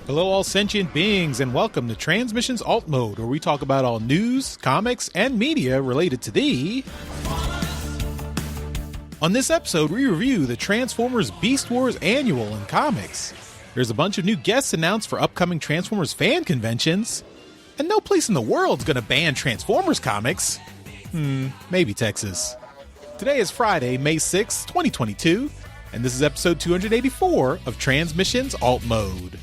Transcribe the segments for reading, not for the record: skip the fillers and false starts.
Hello all sentient beings, and welcome to Transmissions Alt Mode, where we talk about all news, comics, and media related to the... On this episode, we review the Transformers Beast Wars Annual in comics. There's a bunch of new guests announced for upcoming Transformers fan conventions, and no place in the world's gonna ban Transformers comics. Maybe Texas. Today is Friday, May 6th, 2022, and this is episode 284 of Transmissions Alt Mode.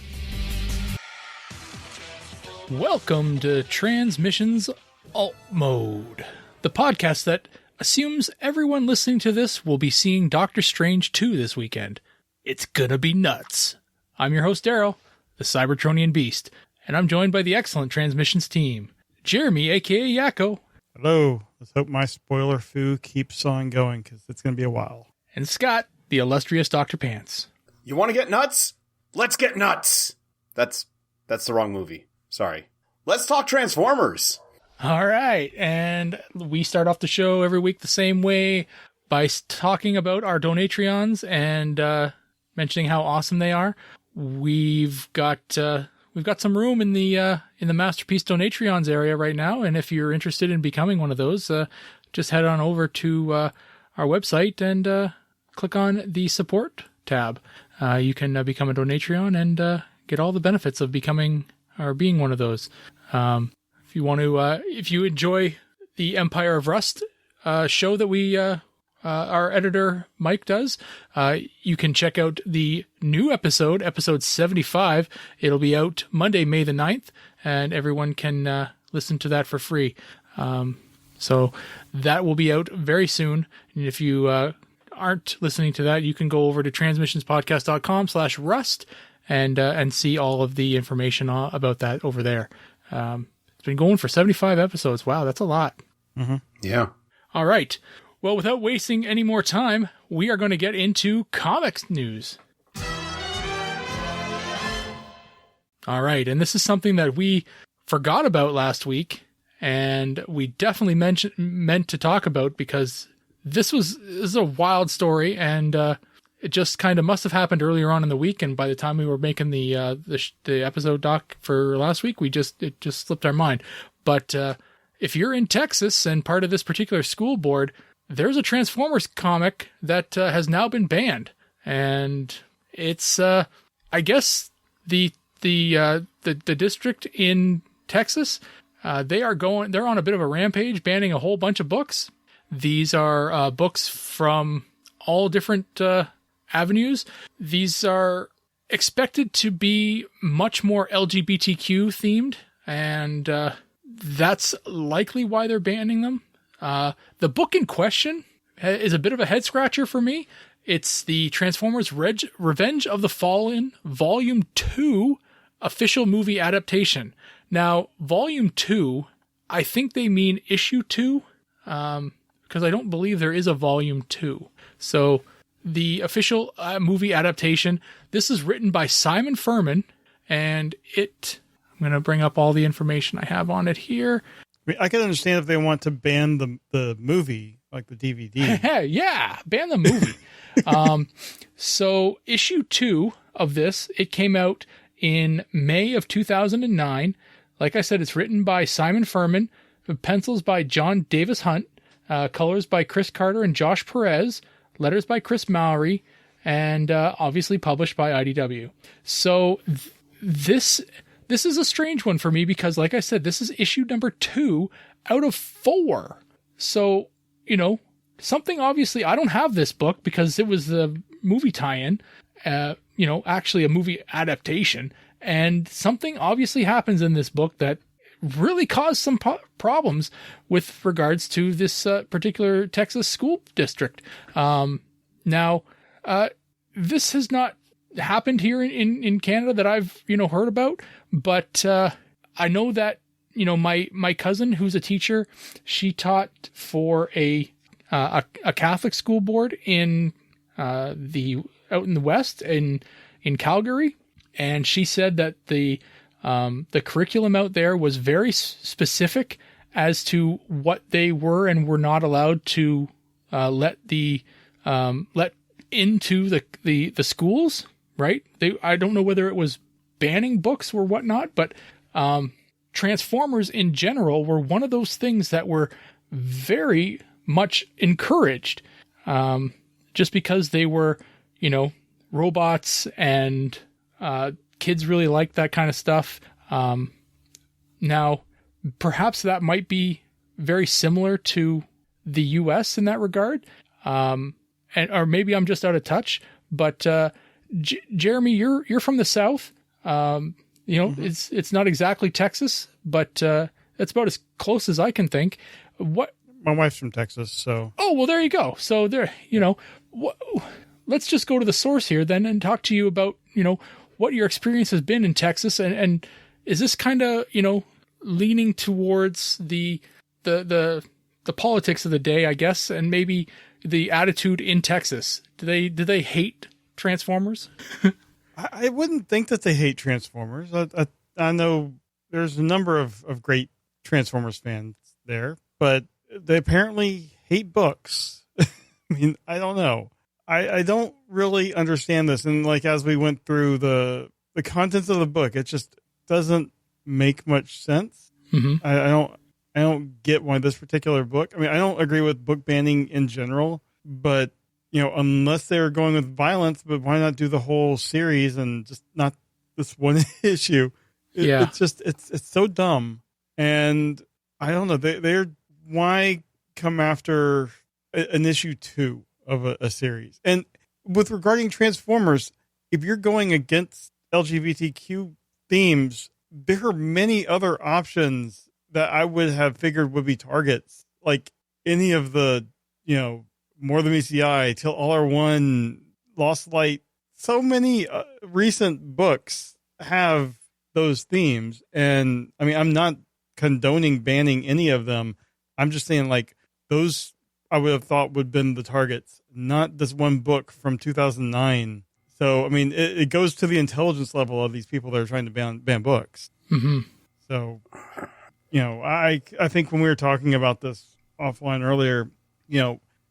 Welcome to Transmissions Alt Mode, the podcast that assumes everyone listening to this will be seeing Doctor Strange 2 this weekend. It's gonna be nuts. I'm your host, Daryl, the Cybertronian Beast, and I'm joined by the excellent Transmissions team. Jeremy, aka Yakko. Hello. Let's hope my spoiler foo keeps on going, because it's going to be a while. And Scott, the illustrious Dr. Pants. You want to get nuts? Let's get nuts! That's the wrong movie. Sorry. Let's talk Transformers! All right, and we start off the show every week the same way by talking about our Donatreons and mentioning how awesome they are. We've got some room in the Masterpiece Donatreons area right now, and if you're interested in becoming one of those, just head on over to our website and click on the support tab. You can become a Donatreon and get all the benefits of becoming or being one of those. If you want to, if you enjoy the Empire of Rust show that we our editor Mike does, you can check out the new episode 75. It'll be out Monday, May the 9th, and everyone can listen to that for free. So that will be out very soon. And if you aren't listening to that, you can go over to transmissionspodcast.com/rust and see all of the information about that over there. It's been going for 75 episodes. Wow, that's a lot. Mm-hmm. Yeah. All right. Well, without wasting any more time, we are going to get into comics news. All right, and this is something that we forgot about last week, and we definitely meant to talk about because this is a wild story, and it just kind of must have happened earlier on in the week, and by the time we were making the episode doc for last week, it just slipped our mind. But if you're in Texas and part of this particular school board, there's a Transformers comic that has now been banned, and it's I guess the district in Texas, they're on a bit of a rampage, banning a whole bunch of books. These are books from all different avenues. These are expected to be much more LGBTQ themed, and that's likely why they're banning them. The book in question is a bit of a head scratcher for me. It's the Transformers Revenge of the Fallen Volume 2 official movie adaptation. Now, Volume 2, I think they mean Issue 2, because I don't believe there is a Volume 2. So the official movie adaptation, this is written by Simon Furman, and I'm going to bring up all the information I have on it here. I can understand if they want to ban the movie, like the DVD. Yeah, ban the movie. So issue 2 of this, it came out in May of 2009. Like I said, it's written by Simon Furman, pencils by John Davis Hunt, colors by Chris Carter and Josh Perez, letters by Chris Mowry, and obviously published by IDW. So this is a strange one for me because, like I said, this is issue number 2 out of 4. So, something obviously, I don't have this book because it was the movie tie-in, actually a movie adaptation. And something obviously happens in this book that really caused some problems with regards to this particular Texas school district. Now, this has not happened here in Canada that I've, heard about, but I know that, my cousin who's a teacher, she taught for a Catholic school board out in the West in Calgary. And she said that the curriculum out there was very specific as to what they were and were not allowed to let into the schools, right? I don't know whether it was banning books or whatnot, but Transformers in general were one of those things that were very much encouraged, just because they were, robots, and kids really liked that kind of stuff. Now, perhaps that might be very similar to the U.S. in that regard, or maybe I'm just out of touch. But Jeremy, you're from the South. It's not exactly Texas, but it's about as close as I can think. What? My wife's from Texas, so. Oh, well, there you go. So there, let's just go to the source here then and talk to you about, what your experience has been in Texas, and is this kind of, leaning towards the politics of the day, I guess, and maybe the attitude in Texas? Do they hate Transformers? I wouldn't think that they hate Transformers. I know there's a number of great Transformers fans there, but they apparently hate books. I mean, I don't know. I don't really understand this. And like, as we went through the contents of the book, it just doesn't make much sense. Mm-hmm. I don't get why this particular book. I mean, I don't agree with book banning in general, but unless they're going with violence, but why not do the whole series and just not this one issue? It's just, it's so dumb. And I don't know. They're why come after an issue 2 of a series? And with regarding Transformers, if you're going against LGBTQ themes, there are many other options that I would have figured would be targets, like any of the, More Than Meets the Eye, Till All Are One, Lost Light. So many recent books have those themes. And I mean, I'm not condoning banning any of them. I'm just saying, like, those I would have thought would have been the targets, not this one book from 2009. So, I mean, it goes to the intelligence level of these people that are trying to ban books. Mm-hmm. So, I think when we were talking about this offline earlier,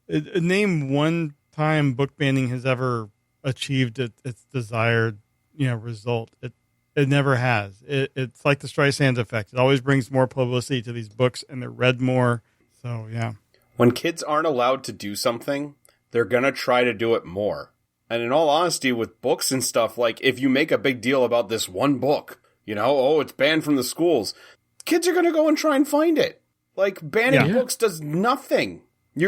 name one time book banning has ever achieved its desired, result. It never has. It's like the Streisand effect. It always brings more publicity to these books, and they're read more. So, yeah. When kids aren't allowed to do something, they're going to try to do it more. And in all honesty, with books and stuff, like, if you make a big deal about this one book, it's banned from the schools, kids are going to go and try and find it. Like, banning books does nothing. You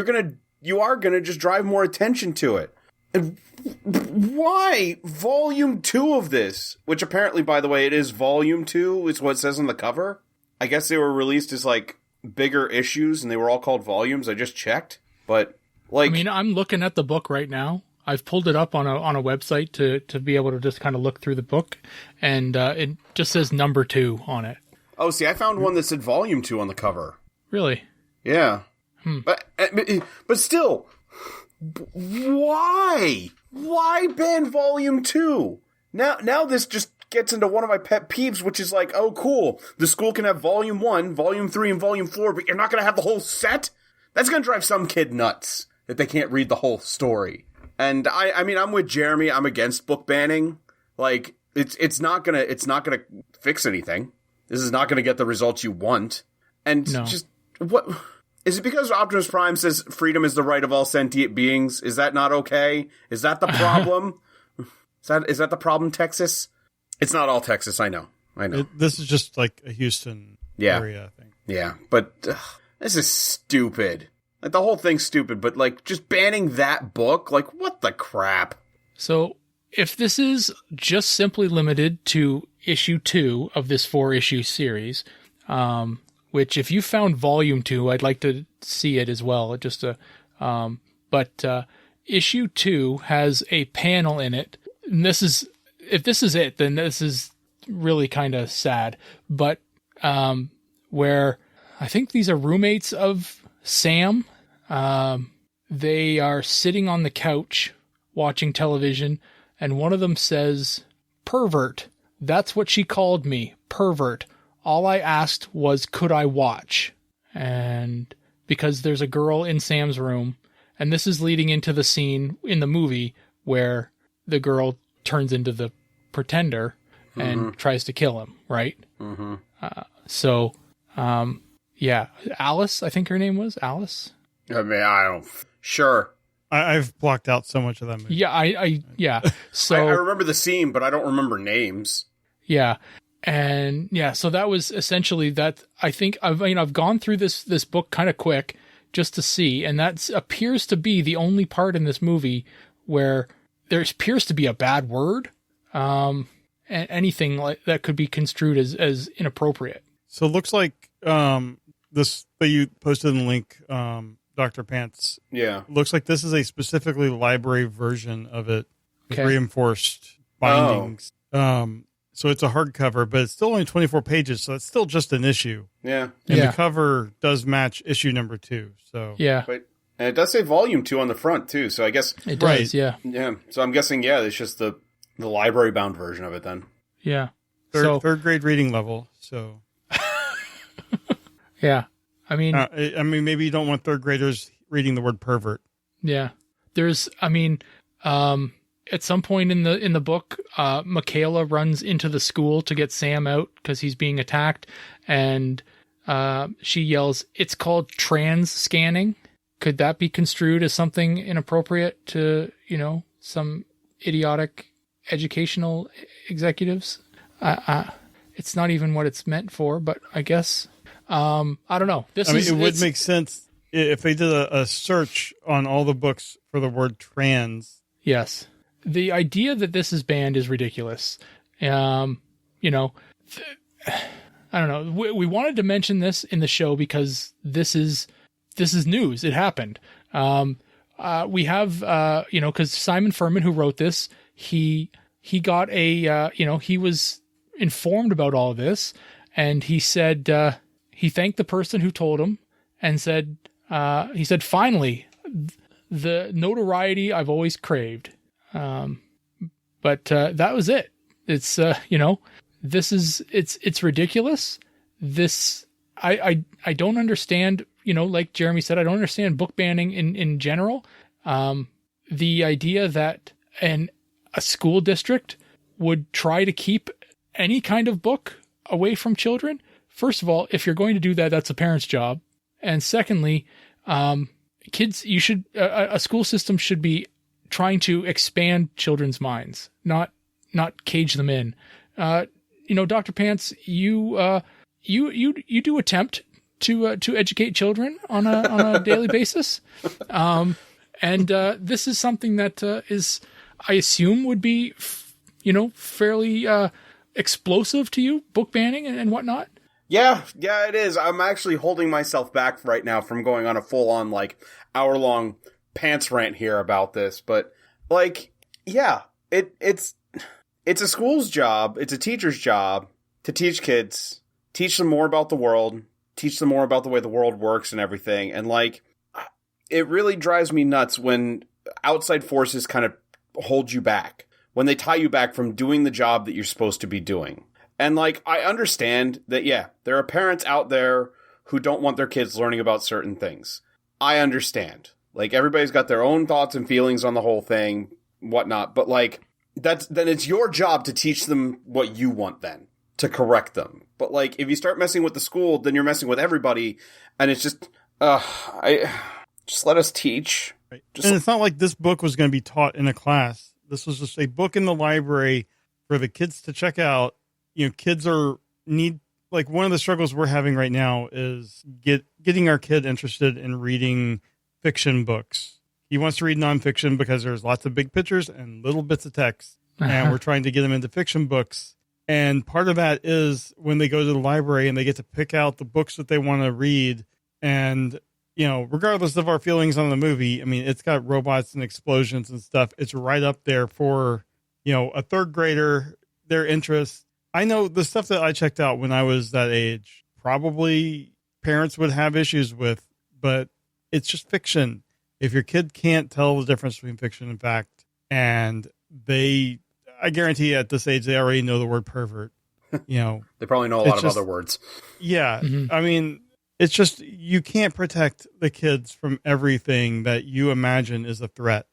are going to just drive more attention to it. And why volume 2 of this, which apparently, by the way, it is volume 2, is what it says on the cover. I guess they were released as, like, bigger issues, and they were all called volumes. I just checked. But, like... I mean, I'm looking at the book right now. I've pulled it up on a website to be able to just kind of look through the book, and it just says number 2 on it. Oh, see, I found one that said volume 2 on the cover. Really? Yeah. But still, why? Why ban volume 2? Now this just gets into one of my pet peeves, which is like, oh, cool, the school can have volume 1, volume 3, and volume 4, but you're not going to have the whole set? That's going to drive some kid nuts that they can't read the whole story. And I mean, I'm with Jeremy. I'm against book banning. Like, it's not gonna fix anything. This is not gonna get the results you want. And just what is it? Because Optimus Prime says freedom is the right of all sentient beings? Is that not okay? Is that the problem? Is that the problem, Texas? It's not all Texas. I know. This is just like a Houston area, I think. Yeah, but this is stupid. Like, the whole thing's stupid, but, like, just banning that book, like, what the crap? So, if this is just simply limited to issue 2 of this 4-issue series, which if you found volume 2, I'd like to see it as well. But issue 2 has a panel in it. And if this is it, then this is really kind of sad. But where I think these are roommates of Sam. They are sitting on the couch watching television, and one of them says, "Pervert. That's what she called me. Pervert. All I asked was, could I watch?" And because there's a girl in Sam's room, and this is leading into the scene in the movie where the girl turns into the Pretender, and tries to kill him, right? Mm-hmm. Yeah, Alice, I think her name was Alice. I mean, I don't. Sure. I've blocked out so much of that movie. Yeah. So I remember the scene, but I don't remember names. Yeah. And yeah, so that was essentially that. I think I've gone through this book kind of quick just to see, and that appears to be the only part in this movie where there appears to be a bad word, and anything like that could be construed as inappropriate. So it looks like this that you posted in the link, Dr. Pants. Yeah. Looks like this is a specifically library version of it with Okay. reinforced bindings. So it's a hardcover, but it's still only 24 pages, so it's still just an issue. Yeah. And Yeah. the cover does match issue number 2. So Yeah, But and it does say volume 2 on the front too, so I guess it does. Right. Yeah. yeah. So I'm guessing it's just the library bound version of it then. Yeah. third grade reading level. So Yeah. I mean, I mean, maybe you don't want third graders reading the word pervert. yeah. There's, at some point in the book, Michaela runs into the school to get Sam out because he's being attacked, and she yells, "It's called trans scanning." Could that be construed as something inappropriate to, some idiotic educational executives? It's not even what it's meant for, but I guess I don't know. It would make sense if they did a search on all the books for the word trans. Yes. The idea that this is banned is ridiculous. I don't know. We wanted to mention this in the show because this is news. It happened. We have, because Simon Furman, who wrote this, he got he was informed about all of this, and he said, he thanked the person who told him and said, finally, the notoriety I've always craved. But that was it. It's, it's ridiculous. I don't understand, like Jeremy said, I don't understand book banning in general. The idea that a school district would try to keep any kind of book away from children. First of all, if you're going to do that, that's a parent's job. And secondly, kids, a school system should be trying to expand children's minds, not cage them in. Dr. Pants, you do attempt to educate children on a daily basis. And this is something that is, I assume, would be, fairly explosive to you, book banning and whatnot. Yeah, it is. I'm actually holding myself back right now from going on a full-on, hour-long pants rant here about this. But, it's a school's job, it's a teacher's job to teach kids, teach them more about the world, teach them more about the way the world works and everything. And, it really drives me nuts when outside forces kind of hold you back, when they tie you back from doing the job that you're supposed to be doing. And, I understand that, there are parents out there who don't want their kids learning about certain things. I understand. Everybody's got their own thoughts and feelings on the whole thing, whatnot. But, then it's your job to teach them what you want then, to correct them. But, if you start messing with the school, then you're messing with everybody. And it's just, just let us teach. Right. And it's not like this book was going to be taught in a class. This was just a book in the library for the kids to check out. Kids one of the struggles we're having right now is getting our kid interested in reading fiction books. He wants to read nonfiction because there's lots of big pictures and little bits of text. And we're trying to get him into fiction books. And part of that is when they go to the library and they get to pick out the books that they want to read. And, regardless of our feelings on the movie, it's got robots and explosions and stuff. It's right up there for, a third grader, their interest. I know the stuff that I checked out when I was that age, probably parents would have issues with, but it's just fiction. If your kid can't tell the difference between fiction and fact, and I guarantee at this age, they already know the word pervert, They probably know a lot of other words. Yeah. Mm-hmm. It's just, you can't protect the kids from everything that you imagine is a threat,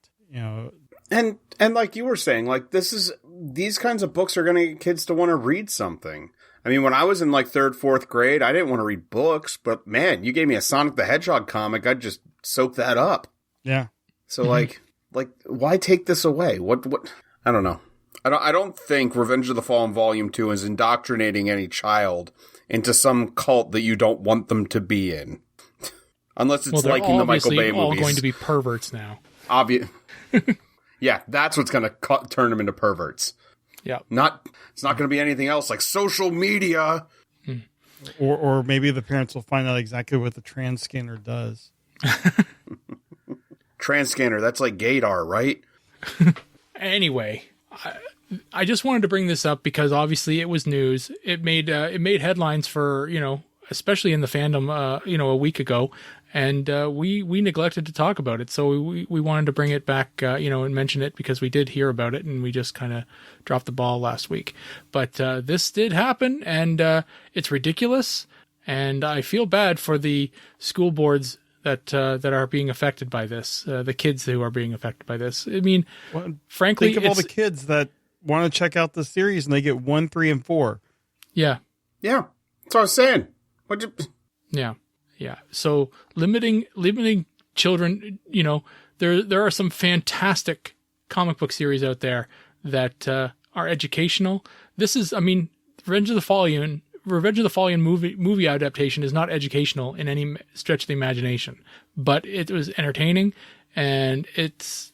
And like you were saying, this is these kinds of books are going to get kids to want to read something. I mean, when I was in like 3rd, 4th grade, I didn't want to read books, but man, you gave me a Sonic the Hedgehog comic, I'd just soak that up. Yeah. So like, why take this away? What, I don't know. I don't think Revenge of the Fallen Volume 2 is indoctrinating any child into some cult that you don't want them to be in. Unless it's liking the Michael Bay movies. They're all going to be perverts now. Obvious. Yeah, that's what's going to turn them into perverts. Yeah. It's not going to be anything else like social media. Or maybe the parents will find out exactly what the trans scanner does. Trans scanner, that's like gaydar, right? Anyway, I just wanted to bring this up because obviously it was news. It made headlines for, especially in the fandom, a week ago, and we neglected to talk about it. So we wanted to bring it back, and mention it because we did hear about it and we just kind of dropped the ball last week. But this did happen, and it's ridiculous. And I feel bad for the school boards that are being affected by this, the kids who are being affected by this. I mean, frankly, think of all the kids that want to check out the series and they get 1, 3, and 4. Yeah. Yeah. That's what I was saying. Yeah. Yeah. So limiting children, there are some fantastic comic book series out there that are educational. This is, Revenge of the Fallen movie adaptation is not educational in any stretch of the imagination, but it was entertaining, and it's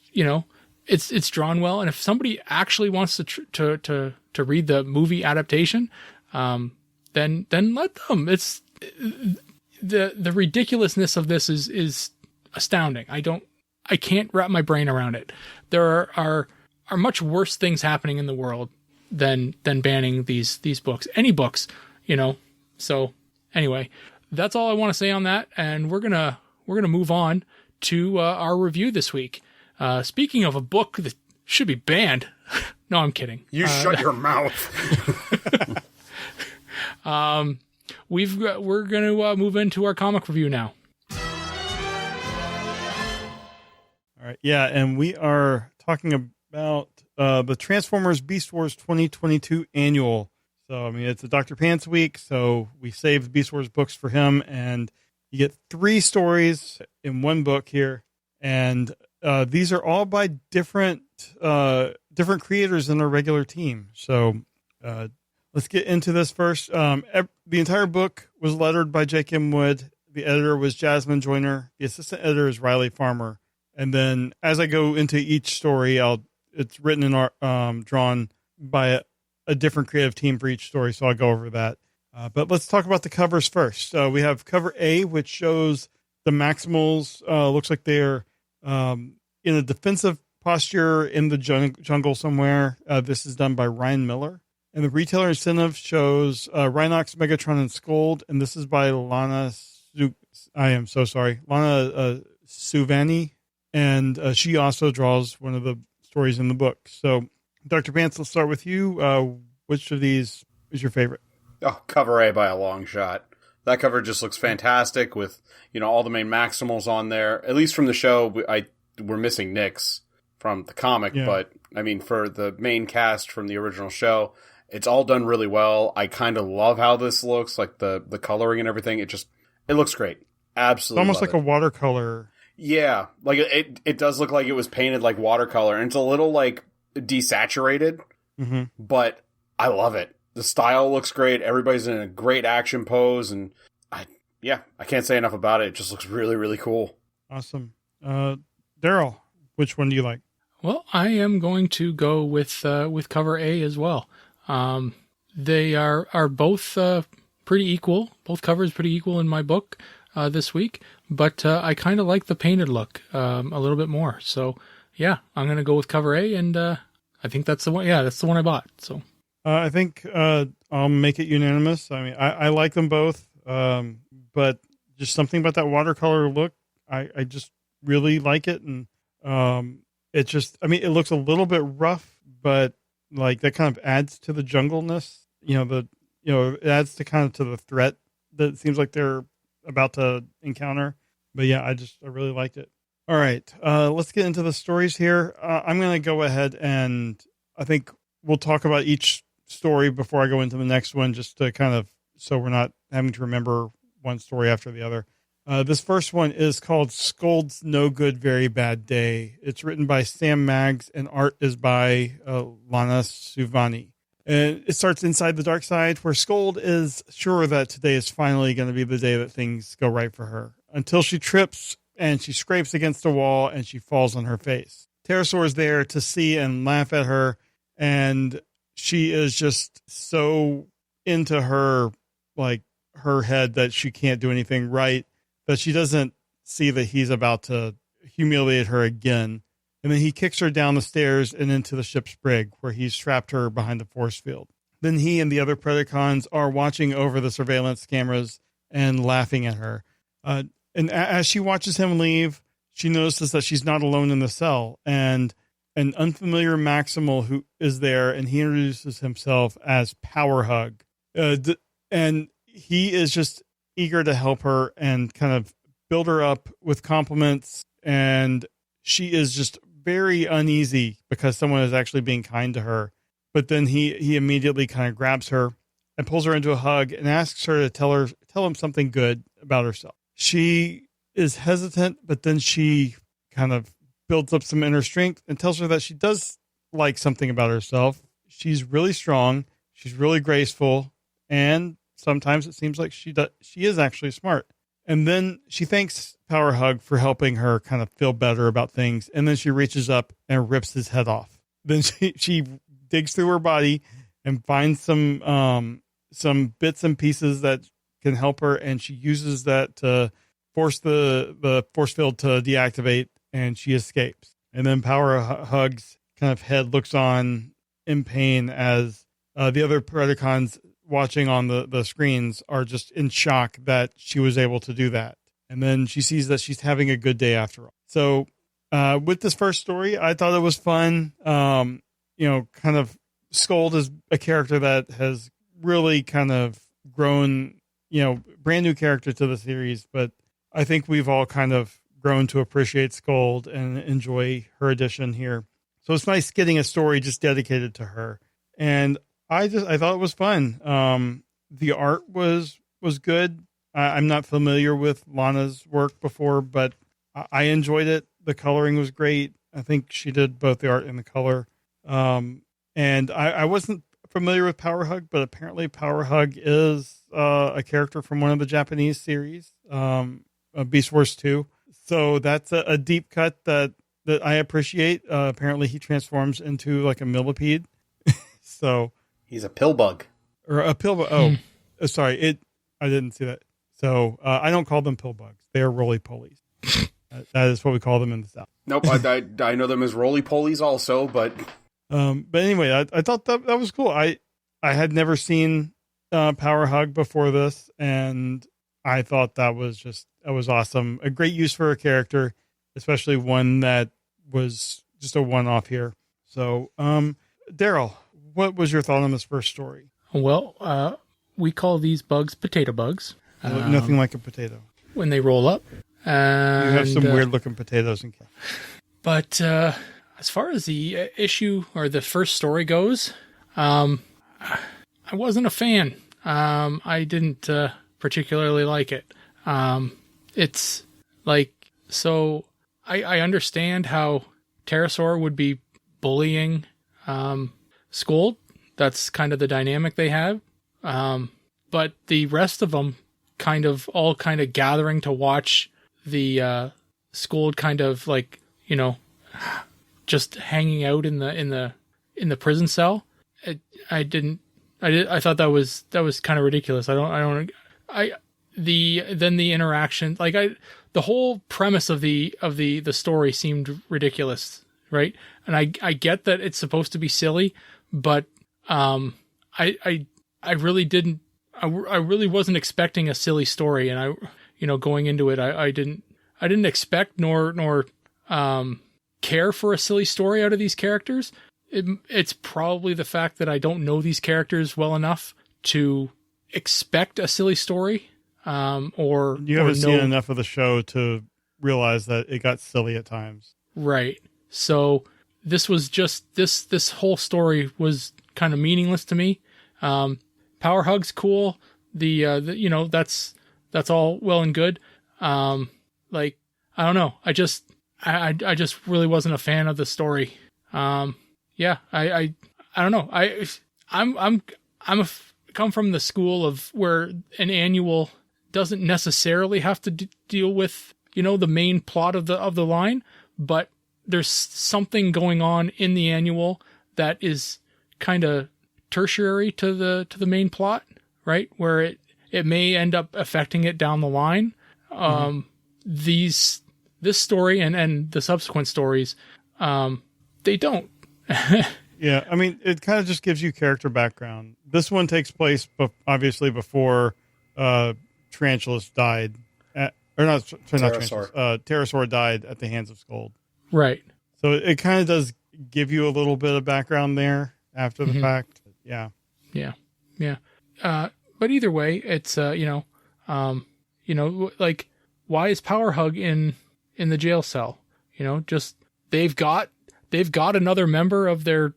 it's drawn well. And if somebody actually wants to read the movie adaptation, then let them. It's the ridiculousness of this is astounding. I can't wrap my brain around it. There are much worse things happening in the world than banning these books, any books. So anyway, that's all I want to say on that. And we're going to move on to our review this week. Speaking of a book that should be banned. No, I'm kidding. You shut your mouth. We're going to move into our comic review now. All right. Yeah. And we are talking about the Transformers Beast Wars 2022 annual. So, it's a Dr. Pants week, so we saved Beast Wars books for him, and you get 3 stories in one book here, and these are all by different creators in their regular team. So, let's get into this first. The entire book was lettered by Jake M. Wood. The editor was Jasmine Joyner. The assistant editor is Riley Farmer. And then as I go into each story, it's written and drawn by a different creative team for each story, so I'll go over that. But let's talk about the covers first. So we have cover A, which shows the Maximals. Looks like they're in a defensive posture in the jungle somewhere. This is done by Ryan Miller. And the retailer incentive shows Rhinox, Megatron, and Scold. And this is by Lana Suvani. And she also draws one of the stories in the book. So Dr. Pants, let's start with you. Which of these is your favorite? Oh, cover A by a long shot. That cover just looks fantastic with, all the main Maximals on there. At least from the show, we're missing Nyx from the comic, yeah. But for the main cast from the original show, it's all done really well. I kind of love how this looks, like the coloring and everything. It looks great. Absolutely. It's almost like a watercolor. Yeah, like it does look like it was painted like watercolor, and it's a little like desaturated, but I love it. The style looks great. Everybody's in a great action pose, and I can't say enough about it. It just looks really, really cool. Awesome. Daryl, which one do you like? Well, I am going to go with cover A as well. They are both pretty equal. Both covers pretty equal in my book this week, but I kind of like the painted look a little bit more. So yeah, I'm going to go with cover A, and I think that's the one. Yeah, that's the one I bought. So I think I'll make it unanimous. I like them both, but just something about that watercolor look, I just really like it, and it just, it looks a little bit rough, but like that kind of adds to the jungleness. It adds to kind of to the threat that it seems like they're about to encounter. But yeah, I really liked it. All right, let's get into the stories here. I'm going to go ahead, and I think we'll talk about each story before I go into the next one, just to kind of, so we're not having to remember one story after the other. This first one is called Scold's No Good, Very Bad Day. It's written by Sam Maggs and art is by Lana Suvani. And it starts inside the dark side, where Scold is sure that today is finally going to be the day that things go right for her, until she trips and she scrapes against a wall and she falls on her face. Pterosaur is there to see and laugh at her, and she is just so into her, like, her head that she can't do anything right, that she doesn't see that he's about to humiliate her again. And then he kicks her down the stairs and into the ship's brig, where he's trapped her behind the force field. Then he and the other Predacons are watching over the surveillance cameras and laughing at her. And as she watches him leave, she notices that she's not alone in the cell, and an unfamiliar Maximal who is there, and he introduces himself as Power Hug. And he is just eager to help her and kind of build her up with compliments, and she is just very uneasy because someone is actually being kind to her. But then he immediately kind of grabs her and pulls her into a hug and asks her to tell him something good about herself. She is hesitant, but then she kind of builds up some inner strength and tells her that she does like something about herself. She's really strong. She's really graceful. And sometimes it seems like she is actually smart. And then she thanks Power Hug for helping her kind of feel better about things. And then she reaches up and rips his head off. Then she digs through her body and finds some bits and pieces that can help her. And she uses that to force the force field to deactivate, and she escapes. And then Power Hug's kind of head looks on in pain as the other Predacons watching on the screens are just in shock that she was able to do that. And then she sees that she's having a good day after all. So with this first story, I thought it was fun. Kind of Scold is a character that has really kind of grown, brand new character to the series, but I think we've all kind of grown to appreciate Scold and enjoy her addition here. So it's nice getting a story just dedicated to her. And I thought it was fun. The art was good. I'm not familiar with Lana's work before, but I enjoyed it. The coloring was great. I think she did both the art and the color. And I wasn't familiar with Power Hug, but apparently Power Hug is a character from one of the Japanese series, Beast Wars 2. So that's a deep cut that I appreciate. Apparently he transforms into like a millipede. So he's a pill bug. Or a pill bug. Oh, sorry. I didn't see that. So I don't call them pill bugs. They are roly-polies. That is what we call them in the South. Nope. I know them as roly-polies also, but anyway, I thought that was cool. I had never seen Power Hug before this, and I thought that was awesome. A great use for a character, especially one that was just a one-off here. So, Daryl, what was your thought on this first story? Well, we call these bugs potato bugs. Nothing like a potato. When they roll up. You have some weird-looking potatoes in camp. But as far as the issue or the first story goes, I wasn't a fan. I didn't particularly like it. It's like, so I understand how Pterosaur would be bullying Scold. That's kind of the dynamic they have. But the rest of them kind of gathering to watch the Scold kind of like, just hanging out in the prison cell. I thought that was kind of ridiculous. The interaction, like the whole premise of the story seemed ridiculous, right? And I get that it's supposed to be silly, but I really wasn't expecting a silly story, and going into it, I didn't expect nor care for a silly story out of these characters. It's probably the fact that I don't know these characters well enough to expect a silly story. Or you haven't seen enough of the show to realize that it got silly at times. Right. So this was just this whole story was kind of meaningless to me. Power hug's cool. The that's all well and good. Like, I don't know. I just really wasn't a fan of the story. Yeah, I don't know. I'm come from the school of where an annual doesn't necessarily have to deal with, the main plot of the line, but there's something going on in the annual that is kind of tertiary to the main plot, right? Where it may end up affecting it down the line. This story and the subsequent stories, they don't. Yeah, I mean, it kind of just gives you character background. This one takes place, obviously, before Tarantulas died. Pterosaur died at the hands of Scold. Right. So it kind of does give you a little bit of background there after the fact. Yeah. Yeah. Yeah. But either way, it's, like, why is Power Hug in the jail cell? Just, they've got another member of their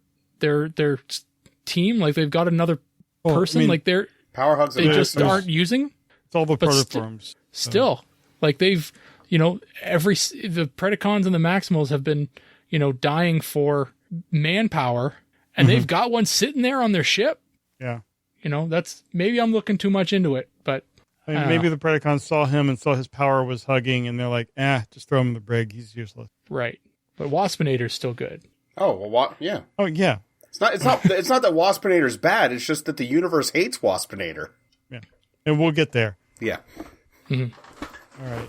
team. Like, they've got another person. Like, Power Hug's they just aren't using. It's all the protoforms. Still, like, they've, the Predacons and the Maximals have been, dying for manpower, and they've got one sitting there on their ship. Yeah. That's, maybe I'm looking too much into it, but I mean, maybe the Predacons saw him and saw his power was hugging, and they're like, just throw him in the brig. He's useless. Right. But Waspinator's still good. Oh, well, what? Yeah. Oh, yeah. It's not that Waspinator's bad. It's just that the universe hates Waspinator. Yeah. And we'll get there. Yeah. All right.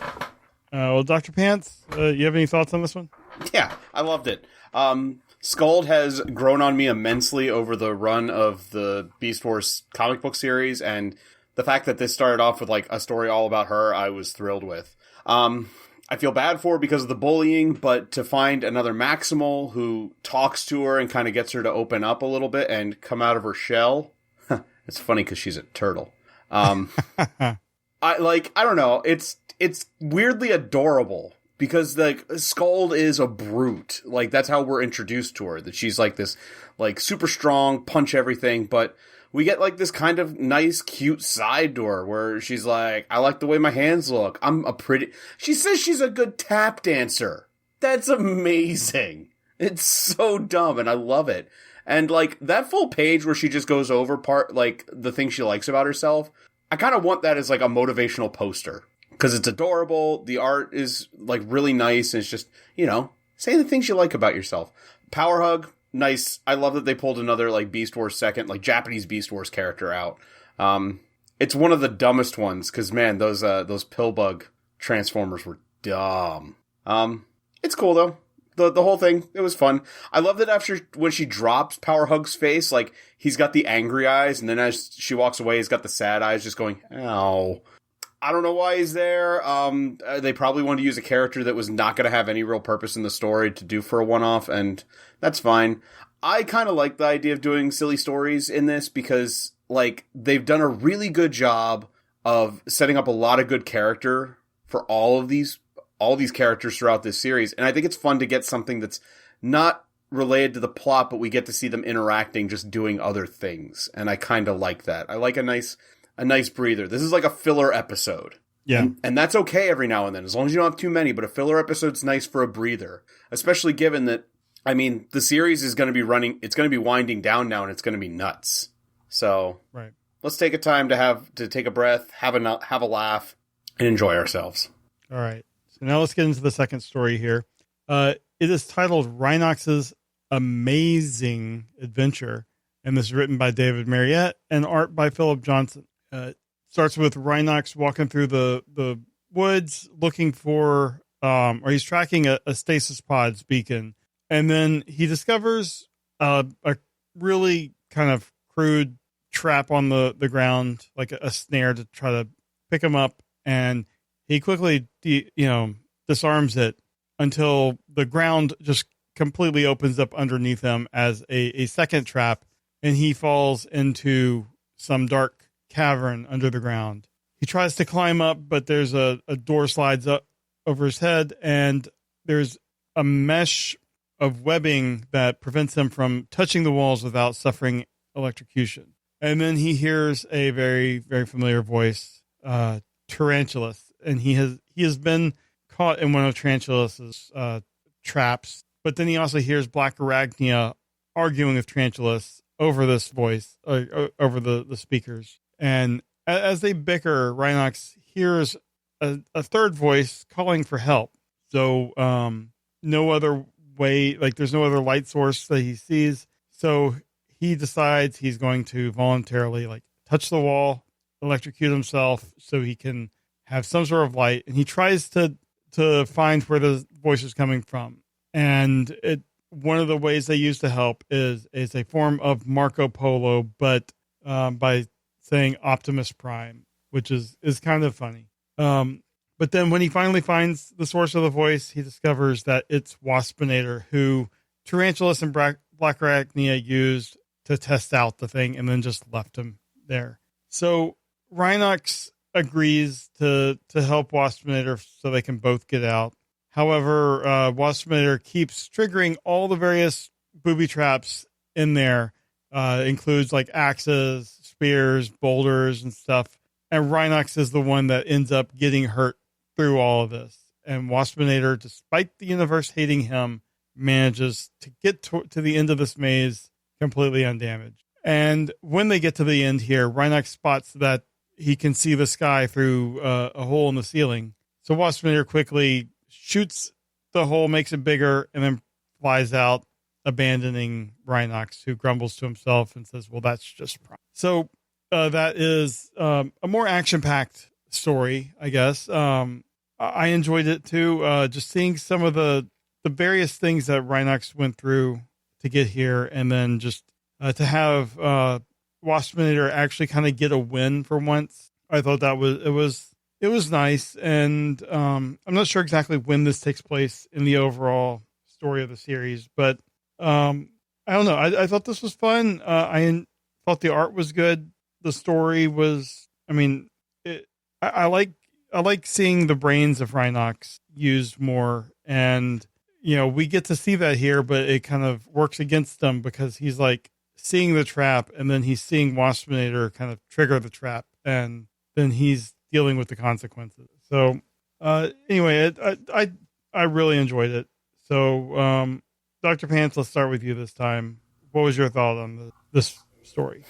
Well, Dr. Pants, you have any thoughts on this one? Yeah, I loved it. Skuld has grown on me immensely over the run of the Beast Wars comic book series, and the fact that this started off with, like, a story all about her, I was thrilled with. I feel bad for her because of the bullying, but to find another Maximal who talks to her and kind of gets her to open up a little bit and come out of her shell, it's funny because she's a turtle. I don't know. It's weirdly adorable because, like, Skuld is a brute. Like, that's how we're introduced to her, that she's like this, like, super strong, punch everything, but we get, like, this kind of nice, cute side to her where she's like, I like the way my hands look. She says she's a good tap dancer. That's amazing. It's so dumb, and I love it. And, like, that full page where she just goes over the things she likes about herself, I kind of want that as, like, a motivational poster. Because it's adorable, the art is, like, really nice, and it's just, say the things you like about yourself. Power Hug, nice. I love that they pulled another, like, Beast Wars Japanese Beast Wars character out. It's one of the dumbest ones, because, man, those Pillbug Transformers were dumb. It's cool, though. The whole thing, it was fun. I love that when she drops Power Hug's face, like, he's got the angry eyes, and then as she walks away, he's got the sad eyes just going, ow. I don't know why he's there. They probably wanted to use a character that was not going to have any real purpose in the story to do for a one-off, and that's fine. I kind of like the idea of doing silly stories in this because, like, they've done a really good job of setting up a lot of good character for all these characters throughout this series, and I think it's fun to get something that's not related to the plot, but we get to see them interacting, just doing other things, and I kind of like that. I like a nice breather. This is like a filler episode. Yeah. And that's okay every now and then, as long as you don't have too many, but a filler episode's nice for a breather, especially given that, I mean, the series is going to be it's going to be winding down now, and it's going to be nuts. So, right. Let's take a time to take a breath, have a laugh, and enjoy ourselves. All right. So now let's get into the second story here. It is titled Rhinox's Amazing Adventure, and this is written by David Mariette and art by Philip Johnson. Starts with Rhinox walking through the woods looking for, or he's tracking a stasis pod's beacon. And then he discovers a really kind of crude trap on the ground, like a snare to try to pick him up. And he quickly, disarms it until the ground just completely opens up underneath him as a second trap. And he falls into some dark cavern under the ground. He tries to climb up, but there's a door slides up over his head, and there's a mesh of webbing that prevents him from touching the walls without suffering electrocution. And then he hears a very, very familiar voice, Tarantulas, and he has been caught in one of Tarantulas's traps. But then he also hears Black Arachnia arguing with Tarantulas over this voice, over the speakers. And as they bicker, Rhinox hears a third voice calling for help. So no other way, like there's no other light source that he sees. So he decides he's going to voluntarily like touch the wall, electrocute himself so he can have some sort of light. And he tries to find where the voice is coming from. And one of the ways they use to help is a form of Marco Polo, but by saying Optimus Prime, which is kind of funny. But then when he finally finds the source of the voice, he discovers that it's Waspinator, who Tarantulas and Black Arachnia used to test out the thing and then just left him there. So Rhinox agrees to help Waspinator so they can both get out. However, Waspinator keeps triggering all the various booby traps in there, includes like axes, spears, boulders, and stuff. And Rhinox is the one that ends up getting hurt through all of this. And Waspinator, despite the universe hating him, manages to get to the end of this maze completely undamaged. And when they get to the end here, Rhinox spots that he can see the sky through a hole in the ceiling. So Waspinator quickly shoots the hole, makes it bigger, and then flies out, abandoning Rhinox, who grumbles to himself and says, well, that's just Prime. So that is a more action-packed story, I guess. I enjoyed it too. Just seeing some of the various things that Rhinox went through to get here, and then just to have Waspinator actually kind of get a win for once. I thought that it was nice, and I'm not sure exactly when this takes place in the overall story of the series, but I don't know. I thought this was fun. I thought the art was good. The story was, I mean, I like seeing the brains of Rhinox used more, and we get to see that here, but it kind of works against them because he's like seeing the trap, and then he's seeing Waspinator kind of trigger the trap, and then he's dealing with the consequences. So anyway, I really enjoyed it. So Dr. Pants, let's start with you this time. What was your thought on this story?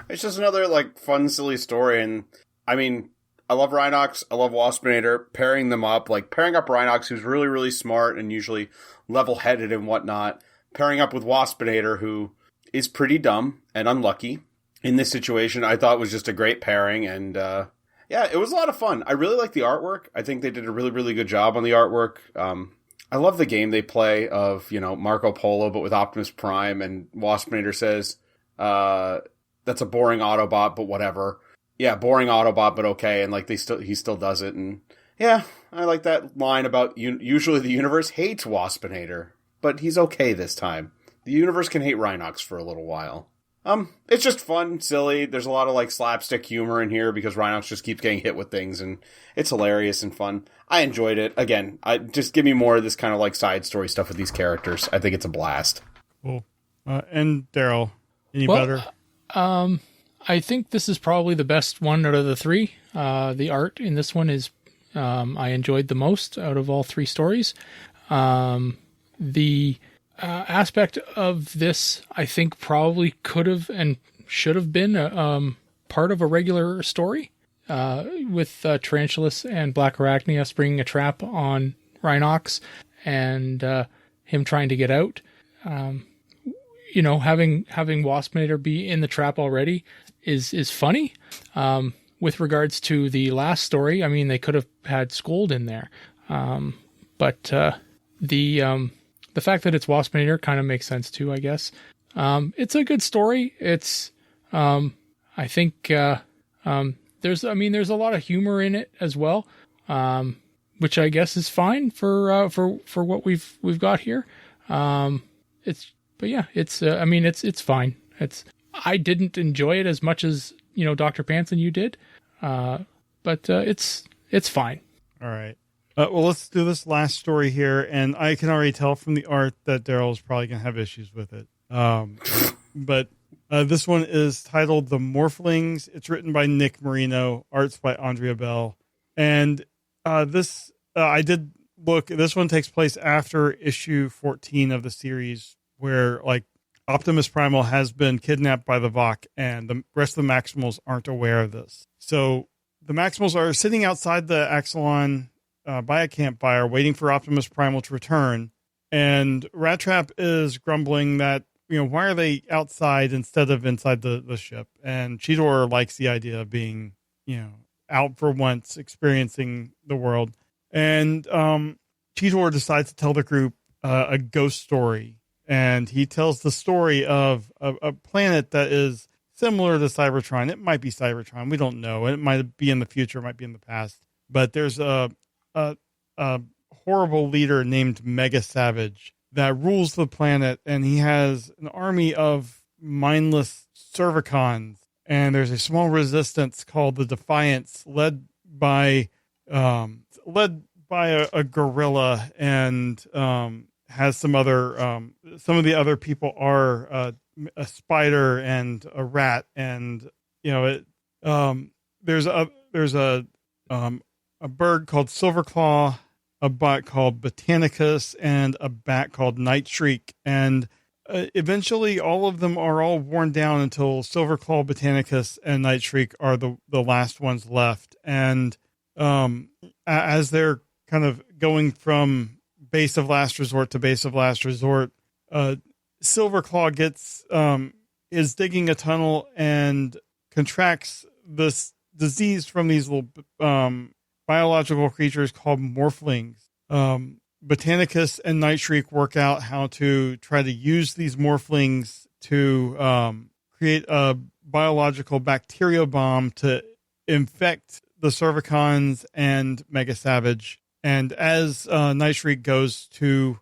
It's just another like fun, silly story, and I mean, I love Rhinox. I love Waspinator. Pairing them up, like pairing up Rhinox, who's really, really smart and usually level-headed and whatnot. Pairing up with Waspinator, who is pretty dumb and unlucky in this situation, I thought was just a great pairing. And yeah, it was a lot of fun. I really like the artwork. I think they did a really, really good job on the artwork. I love the game they play of, Marco Polo, but with Optimus Prime, and Waspinator says, that's a boring Autobot, but whatever. Yeah, boring Autobot, but okay. And like he still does it. And yeah, I like that line about usually the universe hates Waspinator, but he's okay this time. The universe can hate Rhinox for a little while. It's just fun, silly. There's a lot of like slapstick humor in here because Rhinox just keeps getting hit with things, and it's hilarious and fun. I enjoyed it. Again, just give me more of this kind of like side story stuff with these characters. I think it's a blast. Cool. And Daryl, any better? I think this is probably the best one out of the three. The art in this one is I enjoyed the most out of all three stories. The aspect of this, I think, probably could have and should have been part of a regular story with Tarantulas and Black Arachnia springing a trap on Rhinox and him trying to get out. Having Waspinator be in the trap already is funny. With regards to the last story, I mean, they could have had Scold in there. But the fact that it's Waspinator kind of makes sense too, I guess. It's a good story. It's, I think, there's a lot of humor in it as well. Which I guess is fine for what we've got here. It's fine. I didn't enjoy it as much as, Dr. Pants and you did. But it's fine. All right. Well, let's do this last story here, and I can already tell from the art that Daryl's probably going to have issues with it. But this one is titled The Morphlings. It's written by Nick Marino, arts by Andrea Bell. And this, I did look, this one takes place after issue 14 of the series, where like Optimus Primal has been kidnapped by the Vok, and the rest of the Maximals aren't aware of this. So the Maximals are sitting outside the Axelon by a campfire, waiting for Optimus Primal to return. And Rat Trap is grumbling that, why are they outside instead of inside the ship? And Cheetor likes the idea of being, out for once, experiencing the world. And Cheetor decides to tell the group a ghost story. And he tells the story of a planet that is similar to Cybertron. It might be Cybertron. We don't know. It might be in the future. It might be in the past. But there's a horrible leader named Mega Savage that rules the planet, and he has an army of mindless Cervicons, and there's a small resistance called the Defiance, led by a gorilla, and has some other some of the other people are a spider and a rat, and there's a bird called Silverclaw, a bot called Botanicus, and a bat called Nightshriek. And eventually all of them are all worn down until Silverclaw, Botanicus, and Nightshriek are the last ones left. And as they're kind of going from base of last resort to base of last resort, Silverclaw is digging a tunnel and contracts this disease from these little biological creatures called morphlings. Botanicus and Nightshriek work out how to try to use these morphlings to create a biological bacteria bomb to infect the Cervicons and Mega Savage. And as Nightshriek goes to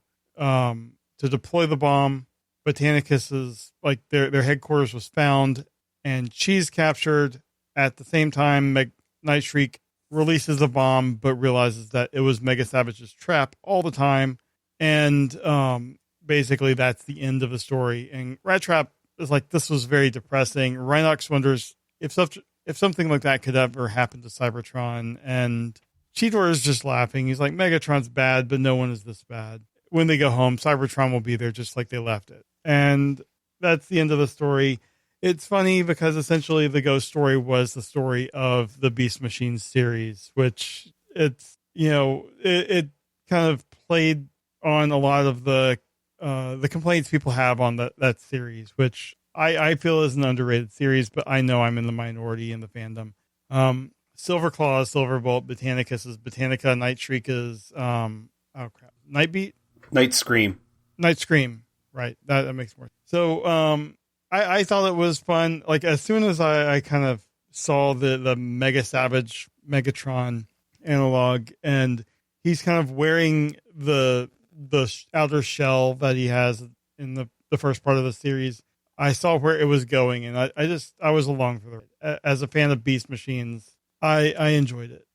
deploy the bomb, Botanicus is like their headquarters was found, and she's captured. At the same time, Nightshriek releases the bomb, but realizes that it was Mega Savage's trap all the time. And basically that's the end of the story. And Rat Trap is like, this was very depressing. Rhinox wonders if something like that could ever happen to Cybertron. And Cheetor is just laughing. He's like, Megatron's bad, but no one is this bad. When they go home, Cybertron will be there just like they left it. And that's the end of the story. It's funny because essentially the ghost story was the story of the Beast Machines series, which it's, it kind of played on a lot of the complaints people have on that series, which I feel is an underrated series, but I know I'm in the minority in the fandom. Silverclaw is Silverbolt, Botanicus is Botanica, Nightshriek is, Nightbeat? Night Scream. Right. That makes more sense. So, I thought it was fun. Like as soon as I kind of saw the Mega Savage Megatron analog, and he's kind of wearing the outer shell that he has in the first part of the series, I saw where it was going, and I was along for the ride. As a fan of Beast Machines, I enjoyed it.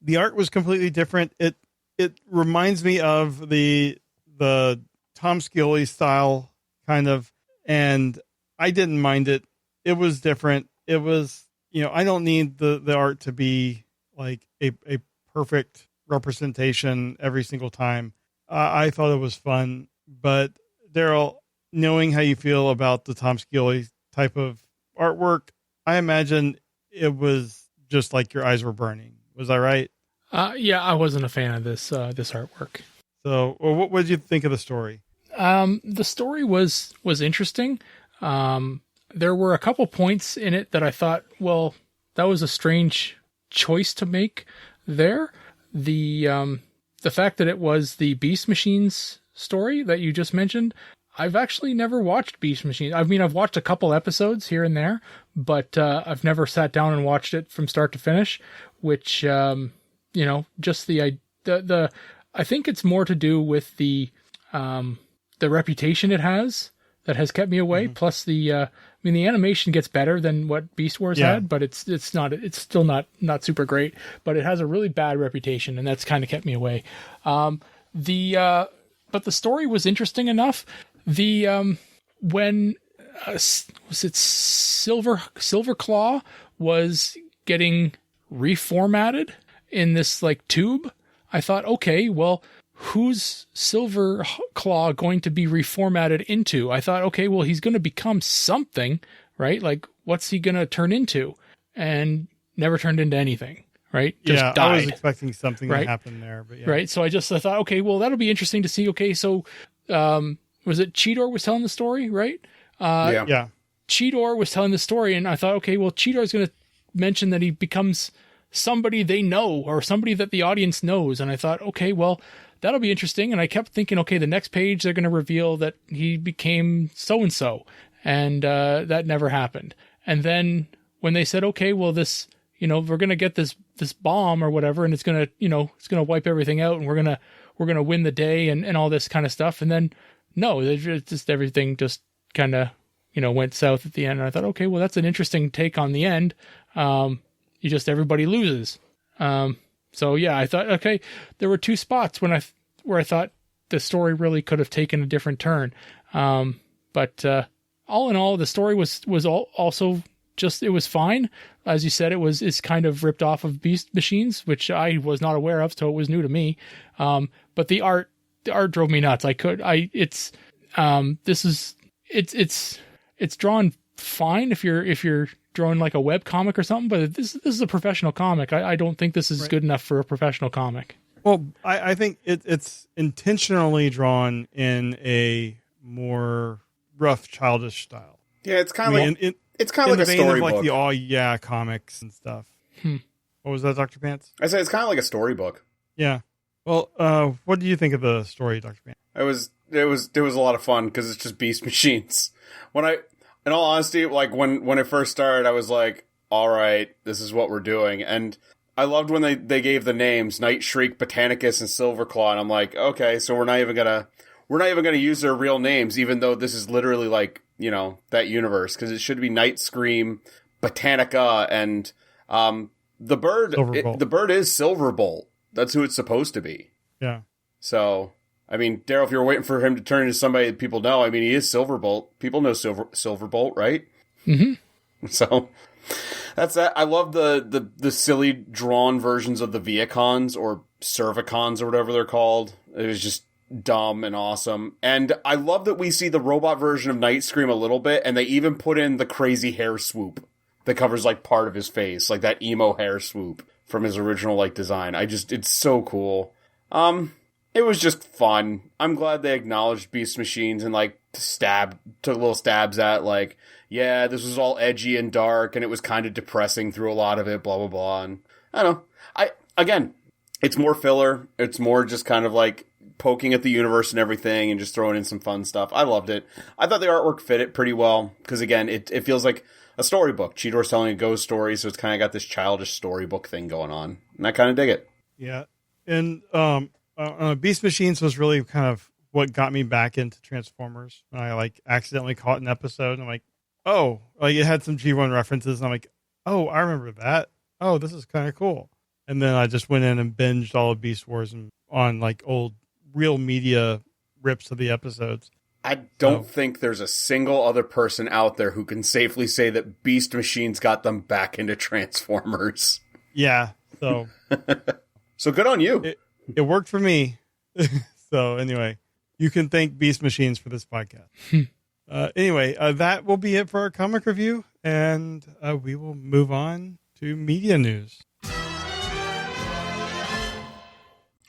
The art was completely different. It reminds me of the Tom Scioli style kind of. And I didn't mind it. It was different. It was, I don't need the art to be like a perfect representation every single time. I thought it was fun. But Daryl, knowing how you feel about the Tom Scioli type of artwork, I imagine it was just like your eyes were burning. Was I right? Yeah, I wasn't a fan of this artwork. So, what did you think of the story? The story was interesting. There were a couple points in it that I thought, well, that was a strange choice to make there. The fact that it was the Beast Machines story that you just mentioned, I've actually never watched Beast Machines. I mean, I've watched a couple episodes here and there, but I've never sat down and watched it from start to finish, which, just the I think it's more to do with the reputation it has that has kept me away. Mm-hmm. Plus the mean, the animation gets better than what Beast Wars had, but it's still not super great. But it has a really bad reputation, and that's kind of kept me away. But the story was interesting enough. When was it Silver Claw was getting reformatted in this like tube, I thought, okay, well, who's Silver Claw going to be reformatted into? I thought, okay, well, he's going to become something, right? Like, what's he going to turn into? And never turned into anything, right? Just died. I was expecting something to happen there, but right. So I thought, okay, well, that'll be interesting to see. Okay, so was it Cheetor was telling the story, right? Yeah. Cheetor was telling the story, and I thought, okay, well, Cheetor is going to mention that he becomes somebody they know or somebody that the audience knows. And I thought, okay, well, that'll be interesting. And I kept thinking, okay, the next page, they're going to reveal that he became so-and-so. And that never happened. And then when they said, okay, well, this, we're going to get this bomb or whatever, and it's going to wipe everything out, and we're going to win the day and all this kind of stuff. And then no, it's just everything just kind of, went south at the end. And I thought, okay, well, that's an interesting take on the end. Everybody loses. So yeah, I thought, okay, there were two spots where I thought the story really could have taken a different turn. But all in all, the story was also just, it was fine. As you said, it's kind of ripped off of Beast Machines, which I was not aware of, so it was new to me. But the art drove me nuts. It's drawn fine if you're drawing like a web comic or something, but this is a professional comic. I don't think this is good enough for a professional comic. Well, I think it's intentionally drawn in a more rough, childish style. Yeah, it's kind of it's kind of like a storybook, like the comics and stuff. What was that, Dr. Pants? I said it's kind of like a storybook. Yeah. Well, what do you think of the story, Dr. Pants? It was a lot of fun because it's just Beast Machines. In all honesty, like when it first started, I was like, all right, this is what we're doing. And I loved when they gave the names Night Shriek, Botanicus, and Silverclaw, and I'm like, okay, so we're not even gonna use their real names, even though this is literally like, that universe, because it should be Night Scream, Botanica, and the bird is Silverbolt. That's who it's supposed to be. Yeah. So, I mean, Daryl, if you're waiting for him to turn into somebody that people know, I mean, he is Silverbolt. People know Silverbolt, right? Mm-hmm. So that's that. I love the silly drawn versions of the Viacons or Cervicons or whatever they're called. It was just dumb and awesome. And I love that we see the robot version of Night Scream a little bit, and they even put in the crazy hair swoop that covers like part of his face, like that emo hair swoop from his original like design. It's so cool. It was just fun. I'm glad they acknowledged Beast Machines and like took little stabs at like, yeah, this was all edgy and dark and it was kind of depressing through a lot of it, blah, blah, blah. And I don't know. Again, it's more filler. It's more just kind of like poking at the universe and everything and just throwing in some fun stuff. I loved it. I thought the artwork fit it pretty well because again, it feels like a storybook. Cheetor's telling a ghost story, so it's kind of got this childish storybook thing going on. And I kind of dig it. Yeah. And Beast Machines was really kind of what got me back into Transformers. When I like accidentally caught an episode and I'm like, oh, like it had some G1 references and I'm like, oh, I remember that. Oh, this is kind of cool. And then I just went in and binged all of Beast Wars and on like old real media rips of the episodes. I don't think there's a single other person out there who can safely say that Beast Machines got them back into Transformers. Yeah. So, so good on you. It worked for me. So anyway, you can thank Beast Machines for this podcast. Anyway, that will be it for our comic review. And we will move on to media news.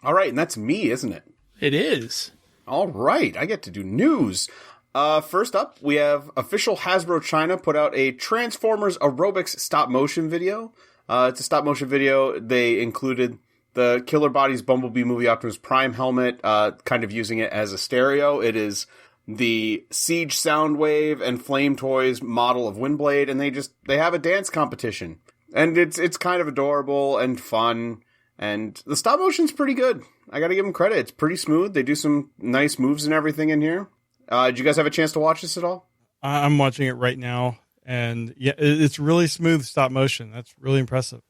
All right. And that's me, isn't it? It is. All right, I get to do news. First up, we have official Hasbro China put out a Transformers aerobics stop-motion video. It's a stop-motion video. They included the Killer Bodies Bumblebee Movie Optimus Prime helmet, kind of using it as a stereo. It is the Siege Soundwave and Flame Toys model of Windblade, and they have a dance competition. And it's kind of adorable and fun. And the stop motion's pretty good. I gotta give them credit. It's pretty smooth. They do some nice moves and everything in here. Did you guys have a chance to watch this at all? I'm watching it right now. And yeah, it's really smooth stop motion. That's really impressive.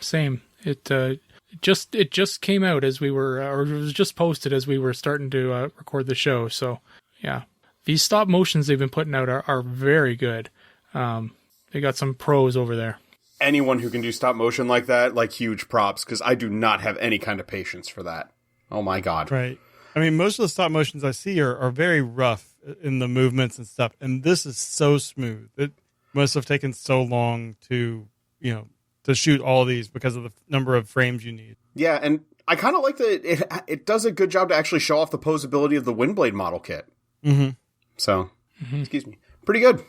Same. It just came out as we were, or it was just posted as we were starting to record the show. So yeah, these stop motions they've been putting out are very good. They got some pros over there. Anyone who can do stop motion like that, like, huge props, because I do not have any kind of patience for that. Oh my God. Right. I mean, most of the stop motions I see are very rough in the movements and stuff. And this is so smooth. It must have taken so long to shoot all of these because of the number of frames you need. Yeah. And I kind of like that it does a good job to actually show off the posability of the Windblade model kit. Mm-hmm. So, excuse me. Pretty good.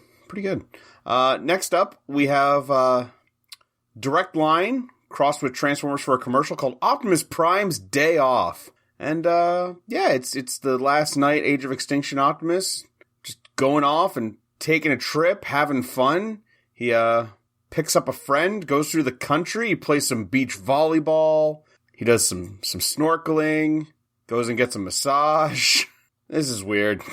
Next up, we have Direct Line crossed with Transformers for a commercial called Optimus Prime's Day Off. And it's the last night Age of Extinction Optimus just going off and taking a trip, having fun. He picks up a friend, goes through the country, he plays some beach volleyball, he does some snorkeling, goes and gets a massage. This is weird.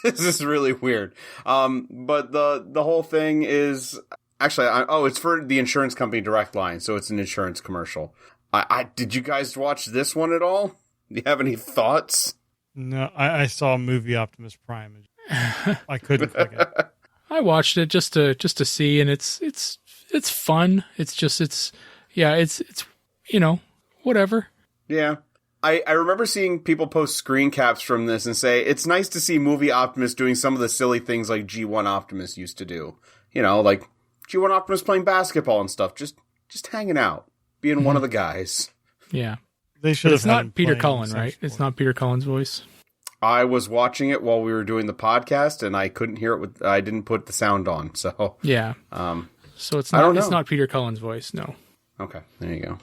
This is really weird. But the whole thing is actually it's for the insurance company Direct Line, so it's an insurance commercial. Did you guys watch this one at all? Do you have any thoughts? No, I saw a movie Optimus Prime. I couldn't click it. I watched it just to see, and it's fun. It's whatever. Yeah. I remember seeing people post screen caps from this and say, it's nice to see movie Optimus doing some of the silly things like G1 Optimus used to do. Like G1 Optimus playing basketball and stuff. Just hanging out. Being one of the guys. Yeah. They should have. It's not Peter Cullen, right? It's not Peter Cullen's voice. I was watching it while we were doing the podcast, and I couldn't hear it. I didn't put the sound on, so yeah. So it's not. I don't know. It's not Peter Cullen's voice. No. Okay, there you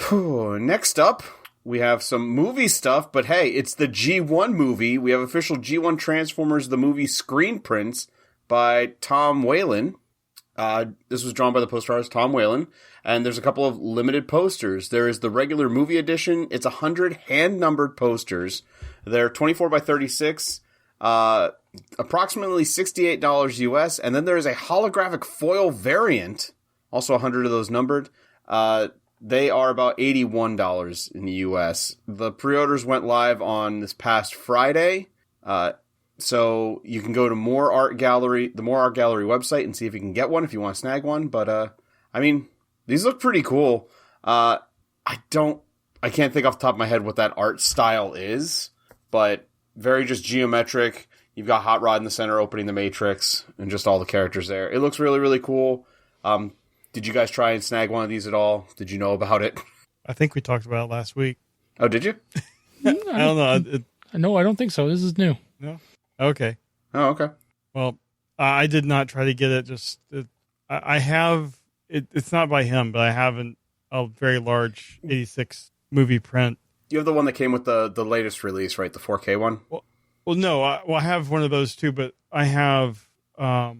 go. Next up, we have some movie stuff, but hey, it's the G1 movie. We have official G1 Transformers the movie screen prints by Tom Whalen. This was drawn by the poster artist Tom Whalen, and there's a couple of limited posters. There is the regular movie edition. It's 100 hand-numbered posters. They're 24 by 36, approximately $68 US, and then there is a holographic foil variant, also 100 of those numbered. They are about $81 in the US. The pre-orders went live on this past Friday, so you can go to the More Art Gallery website and see if you can get one if you want to snag one. But these look pretty cool. I can't think off the top of my head what that art style is, but very just geometric. You've got Hot Rod in the center opening the Matrix and just all the characters there. It looks really, really cool. Did you guys try and snag one of these at all? Did you know about it? I think we talked about it last week. Oh, did you? I don't know. No, I don't think so. This is new. No. Okay. Oh, okay. Well, I did not try to get it. I have it. It's not by him, but I have a very large 86 movie print. You have the one that came with the latest release, right? The 4K one? Well, no. I have one of those too, but I have a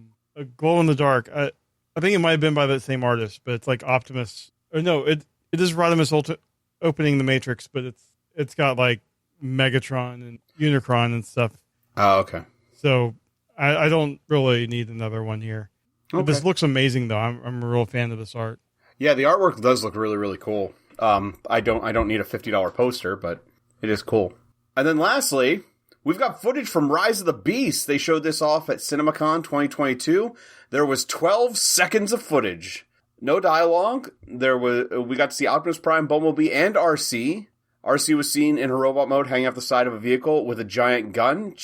glow in the dark. I think it might have been by that same artist, but it's like Optimus. Or no, it is Rodimus opening the Matrix, but it's got like Megatron and Unicron and stuff. Oh, okay. So I don't really need another one here. Okay. This looks amazing, though. I'm a real fan of this art. Yeah, the artwork does look really, really cool. I don't need a $50 poster, but it is cool. And then lastly, we've got footage from Rise of the Beast. They showed this off at CinemaCon 2022. There was 12 seconds of footage. No dialogue. We got to see Optimus Prime, Bumblebee, and RC. RC was seen in her robot mode hanging off the side of a vehicle with a giant gun.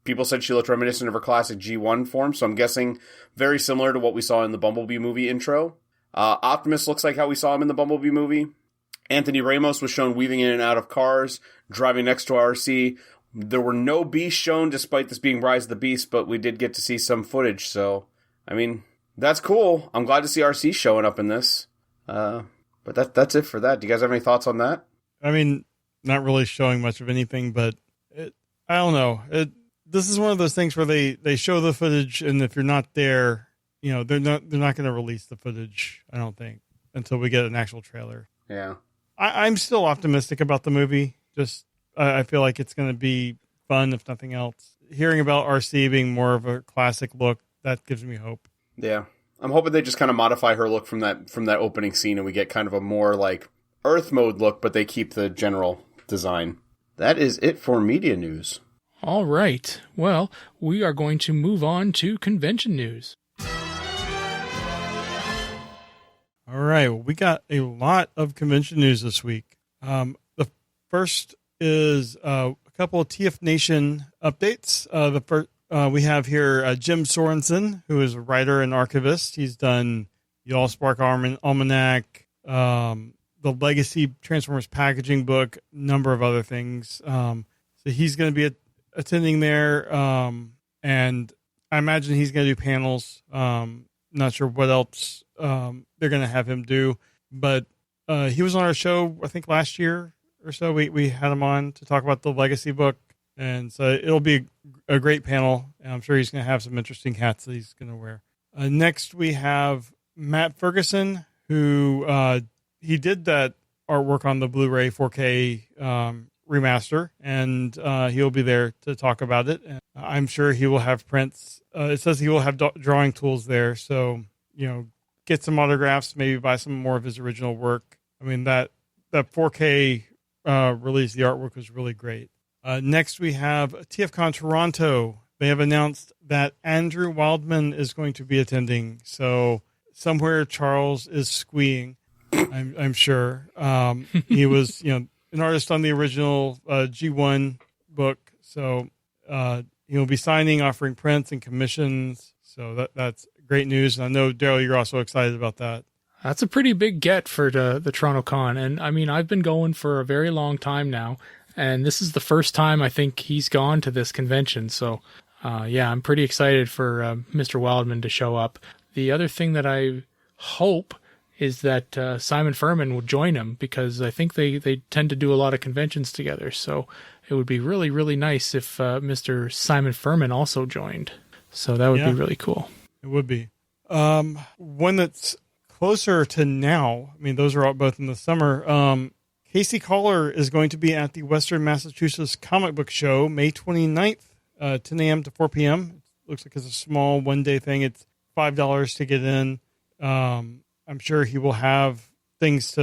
People said she looked reminiscent of her classic G1 form, so I'm guessing very similar to what we saw in the Bumblebee movie intro. Optimus looks like how we saw him in the Bumblebee movie. Anthony Ramos was shown weaving in and out of cars, driving next to RC. There were no beasts shown, despite this being Rise of the Beast, but we did get to see some footage, so, that's cool. I'm glad to see RC showing up in this. But that's it for that. Do you guys have any thoughts on that? Not really showing much of anything, but I don't know. This is one of those things where they show the footage, and if you're not there, they're not going to release the footage, I don't think, until we get an actual trailer. Yeah. I'm still optimistic about the movie. Just I feel like it's going to be fun, if nothing else. Hearing about RC being more of a classic look, that gives me hope. Yeah. I'm hoping they just kind of modify her look from that opening scene, and we get kind of a more like Earth mode look, but they keep the general design. That is it for media news. All right. Well, we are going to move on to convention news. All right. Well, we got a lot of convention news this week. The first is a couple of TF Nation updates. The first we have here Jim Sorensen, who is a writer and archivist. He's done the Allspark Almanac, the Legacy Transformers packaging book, a number of other things. So he's going to be attending there, and I imagine he's going to do panels. Not sure what else they're going to have him do, but he was on our show, I think last year or so. We had him on to talk about the Legacy book, and so it'll be a great panel, and I'm sure he's going to have some interesting hats that he's going to wear. Next, we have Matt Ferguson, who he did that artwork on the Blu-ray 4K remaster, and he'll be there to talk about it. And I'm sure he will have prints. It says he will have drawing tools there, so get some autographs, maybe buy some more of his original work. I mean, that 4K release, the artwork was really great. Next, we have TFCon Toronto. They have announced that Andrew Wildman is going to be attending. So somewhere Charles is squeeing, I'm sure. He was, an artist on the original G1 book. So he'll be signing, offering prints and commissions. So that's great news. And I know, Daryl, you're also excited about that. That's a pretty big get for the Toronto Con. And I mean, I've been going for a very long time now. And this is the first time I think he's gone to this convention. So, I'm pretty excited for Mr. Wildman to show up. The other thing that I hope is that Simon Furman will join him, because I think they tend to do a lot of conventions together. So it would be really, really nice if Mr. Simon Furman also joined. So that would be really cool. It would be. One that's closer to now, I mean, those are all both in the summer. Casey Collar is going to be at the Western Massachusetts Comic Book Show, May 29th, 10 a.m. to 4 p.m. It looks like it's a small one-day thing. It's $5 to get in. I'm sure he will have things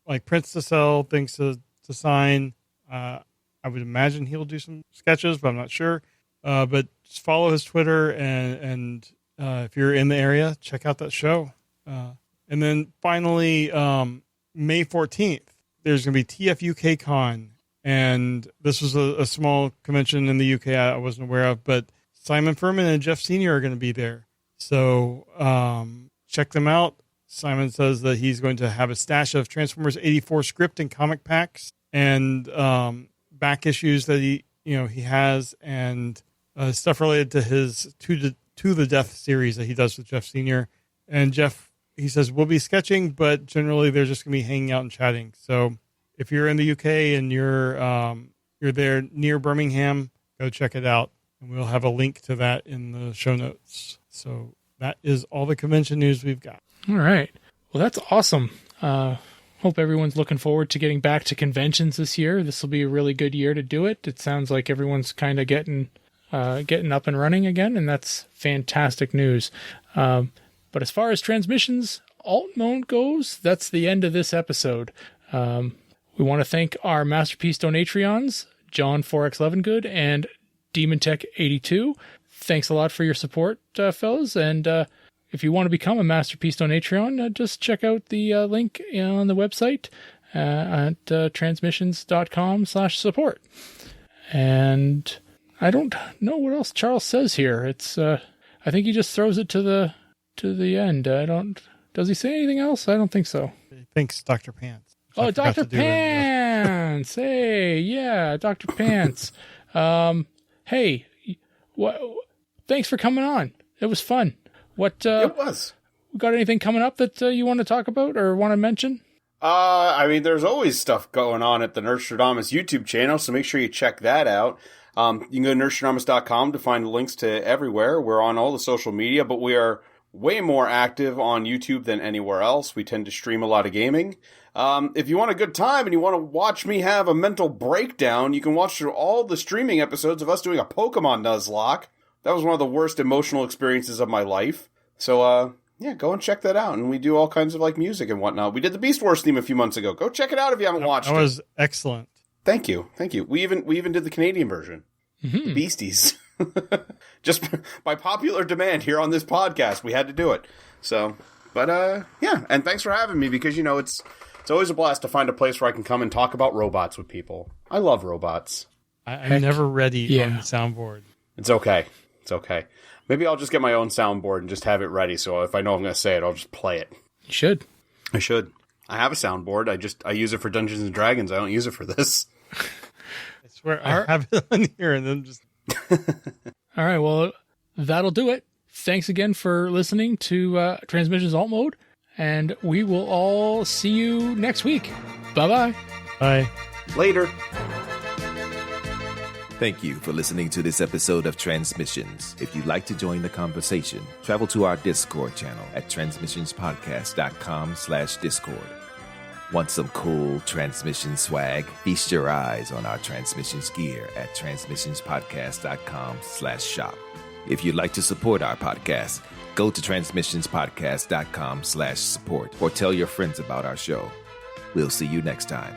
like prints to sell, things to sign. I would imagine he'll do some sketches, but I'm not sure. But just follow his Twitter, and if you're in the area, check out that show. And then finally, May 14th, there's going to be TF UK Con, and this was a small convention in the UK I wasn't aware of, but Simon Furman and Jeff Senior are going to be there. So check them out. Simon says that he's going to have a stash of Transformers 84 script and comic packs, and back issues that he has, and stuff related to his To the Death series that he does with Jeff Senior. And Jeff, he says, we'll be sketching, but generally they're just going to be hanging out and chatting. So if you're in the UK and you're there near Birmingham, go check it out. And we'll have a link to that in the show notes. So that is all the convention news we've got. All right. Well, that's awesome. Hope everyone's looking forward to getting back to conventions this year. This will be a really good year to do it. It sounds like everyone's kind of getting up and running again, and that's fantastic news. But as far as transmissions alt mode goes, that's the end of this episode. We want to thank our Masterpiece Donatreons, John 4X Levengood and Demon Tech 82. Thanks a lot for your support, fellas. And if you want to become a Masterpiece Donatreon, just check out the link on the website at transmissions.com/support. And I don't know what else Charles says here. It's I think he just throws it to the end. Does he say anything else? I don't think so. Thanks, Dr. Pants. Oh, Dr. Pants. Hey, yeah, Dr. Pants. Hey, thanks for coming on. It was fun. It was. Got anything coming up that you want to talk about or want to mention? I mean, there's always stuff going on at the Nerdstradamus YouTube channel, so make sure you check that out. You can go to nerdstradamus.com to find links to everywhere. We're on all the social media, but we are way more active on YouTube than anywhere else. We tend to stream a lot of gaming. If you want a good time and you want to watch me have a mental breakdown, you can watch through all the streaming episodes of us doing a Pokemon Nuzlocke. That was one of the worst emotional experiences of my life. So, Yeah, go and check that out. And we do all kinds of like music and whatnot. We did the Beast Wars theme a few months ago. Go check it out if you haven't watched it. That was excellent. Thank you. We even did the Canadian version. Mm-hmm. The Beasties. Just by popular demand here on this podcast, we had to do it. So, but yeah, and thanks for having me because it's always a blast to find a place where I can come and talk about robots with people. I love robots. I'm never ready on the soundboard. It's okay. Maybe I'll just get my own soundboard and just have it ready. So if I know I'm going to say it, I'll just play it. You should. I should. I have a soundboard. I use it for Dungeons and Dragons. I don't use it for this. I swear I have it on here and then just. All right. Well, that'll do it. Thanks again for listening to Transmissions Alt Mode, and we will all see you next week. Bye-bye. Bye. Later. Thank you for listening to this episode of Transmissions. If you'd like to join the conversation, travel to our Discord channel at transmissionspodcast.com/Discord. Want some cool transmission swag? Feast your eyes on our transmissions gear at transmissionspodcast.com/shop. If you'd like to support our podcast, go to transmissionspodcast.com/support or tell your friends about our show. We'll see you next time.